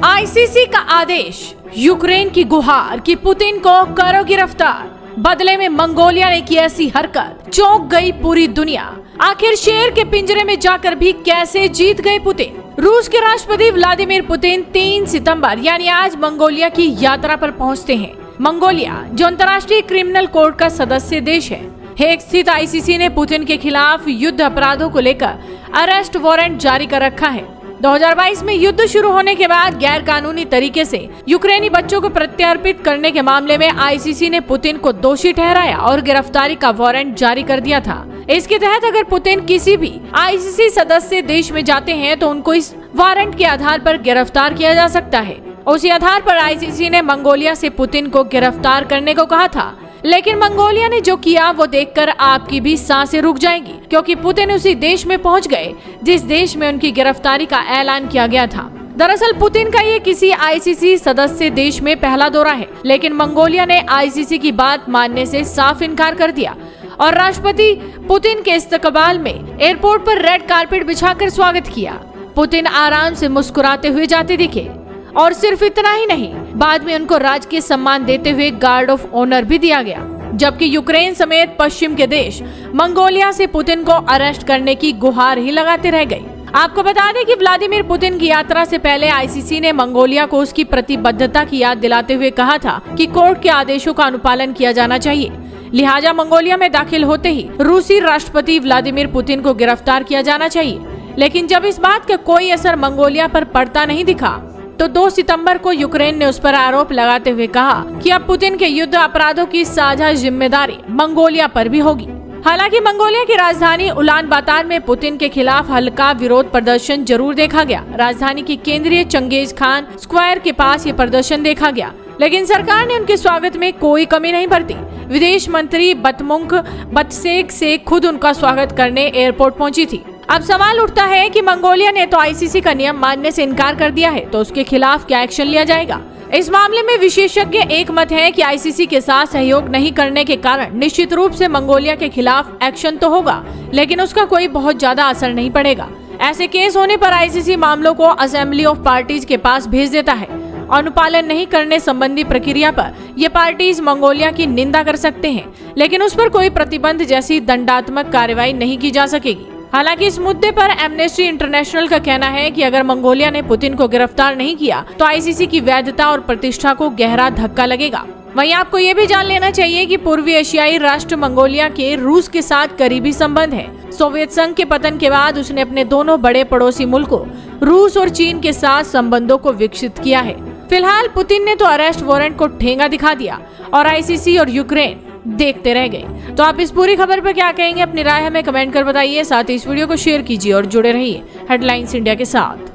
ICC का आदेश, Ukraine की गुहार कि पुतिन को करो गिरफ्तार। बदले में मंगोलिया ने की ऐसी हरकत, चौंक गई पूरी दुनिया। आखिर शेर के पिंजरे में जाकर भी कैसे जीत गए पुतिन। रूस के राष्ट्रपति व्लादिमीर पुतिन 3 सितंबर यानी आज मंगोलिया की यात्रा पर पहुंचते हैं। मंगोलिया जो अंतर्राष्ट्रीय क्रिमिनल कोर्ट का सदस्य देश है। हेग स्थित आईसीसी ने पुतिन के खिलाफ युद्ध अपराधों को लेकर अरेस्ट वारंट जारी कर रखा है। 2022 में युद्ध शुरू होने के बाद गैर कानूनी तरीके से यूक्रेनी बच्चों को प्रत्यार्पित करने के मामले में आईसीसी ने पुतिन को दोषी ठहराया और गिरफ्तारी का वारंट जारी कर दिया था। इसके तहत अगर पुतिन किसी भी आईसीसी सदस्य देश में जाते हैं तो उनको इस वारंट के आधार पर गिरफ्तार किया जा सकता है। उसी आधार पर आईसीसी ने मंगोलिया से पुतिन को गिरफ्तार करने को कहा था, लेकिन मंगोलिया ने जो किया वो देखकर आपकी भी सांसें रुक जाएंगी, क्योंकि पुतिन उसी देश में पहुंच गए जिस देश में उनकी गिरफ्तारी का ऐलान किया गया था। दरअसल पुतिन का ये किसी आईसीसी सदस्य देश में पहला दौरा है, लेकिन मंगोलिया ने आईसीसी की बात मानने से साफ इनकार कर दिया और राष्ट्रपति पुतिन के इस्तकबाल में एयरपोर्ट पर रेड कारपेट बिछाकर स्वागत किया। पुतिन आराम से मुस्कुराते हुए जाते दिखे और सिर्फ इतना ही नहीं, बाद में उनको राजकीय सम्मान देते हुए गार्ड ऑफ ऑनर भी दिया गया। जबकि यूक्रेन समेत पश्चिम के देश मंगोलिया से पुतिन को अरेस्ट करने की गुहार ही लगाते रह गए। आपको बता दें कि व्लादिमीर पुतिन की यात्रा से पहले आईसीसी ने मंगोलिया को उसकी प्रतिबद्धता की याद दिलाते हुए कहा था कि कोर्ट के आदेशों का अनुपालन किया जाना चाहिए। लिहाजा मंगोलिया में दाखिल होते ही रूसी राष्ट्रपति व्लादिमीर पुतिन को गिरफ्तार किया जाना चाहिए। लेकिन जब इस बात का कोई असर मंगोलिया पर पड़ता नहीं दिखा तो 2 सितंबर को यूक्रेन ने उस पर आरोप लगाते हुए कहा कि अब पुतिन के युद्ध अपराधों की साझा जिम्मेदारी मंगोलिया पर भी होगी। हालांकि मंगोलिया की राजधानी उलान बातार में पुतिन के खिलाफ हल्का विरोध प्रदर्शन जरूर देखा गया। राजधानी की केंद्रीय चंगेज खान स्क्वायर के पास ये प्रदर्शन देखा गया, लेकिन सरकार ने उनके स्वागत में कोई कमी नहीं बरती। विदेश मंत्री बतमुंख बतसेक से खुद उनका स्वागत करने एयरपोर्ट पहुंची थी। अब सवाल उठता है कि मंगोलिया ने तो आईसीसी का नियम मानने से इनकार कर दिया है, तो उसके खिलाफ क्या एक्शन लिया जाएगा। इस मामले में विशेषज्ञ एक मत है कि आईसीसी के साथ सहयोग नहीं करने के कारण निश्चित रूप से मंगोलिया के खिलाफ एक्शन तो होगा, लेकिन उसका कोई बहुत ज्यादा असर नहीं पड़ेगा। ऐसे केस होने पर आईसीसी मामलों को असेंबली ऑफ पार्टीज के पास भेज देता है। अनुपालन नहीं करने संबंधी प्रक्रिया पर ये पार्टीज मंगोलिया की निंदा कर सकते हैं, लेकिन उस पर कोई प्रतिबंध जैसी दंडात्मक कार्रवाई नहीं की जा सकेगी। हालांकि इस मुद्दे पर एमनेस्टी इंटरनेशनल का कहना है कि अगर मंगोलिया ने पुतिन को गिरफ्तार नहीं किया तो आईसीसी की वैधता और प्रतिष्ठा को गहरा धक्का लगेगा। वहीं आपको ये भी जान लेना चाहिए कि पूर्वी एशियाई राष्ट्र मंगोलिया के रूस के साथ करीबी संबंध है। सोवियत संघ के पतन के बाद उसने अपने दोनों बड़े पड़ोसी मुल्कों रूस और चीन के साथ संबंधों को विकसित किया है। फिलहाल पुतिन ने तो अरेस्ट वारंट को ठेंगा दिखा दिया और आईसीसी और यूक्रेन देखते रह गए। तो आप इस पूरी खबर पर क्या कहेंगे, अपनी राय हमें कमेंट कर बताइए। साथ ही इस वीडियो को शेयर कीजिए और जुड़े रहिए हेडलाइंस इंडिया के साथ।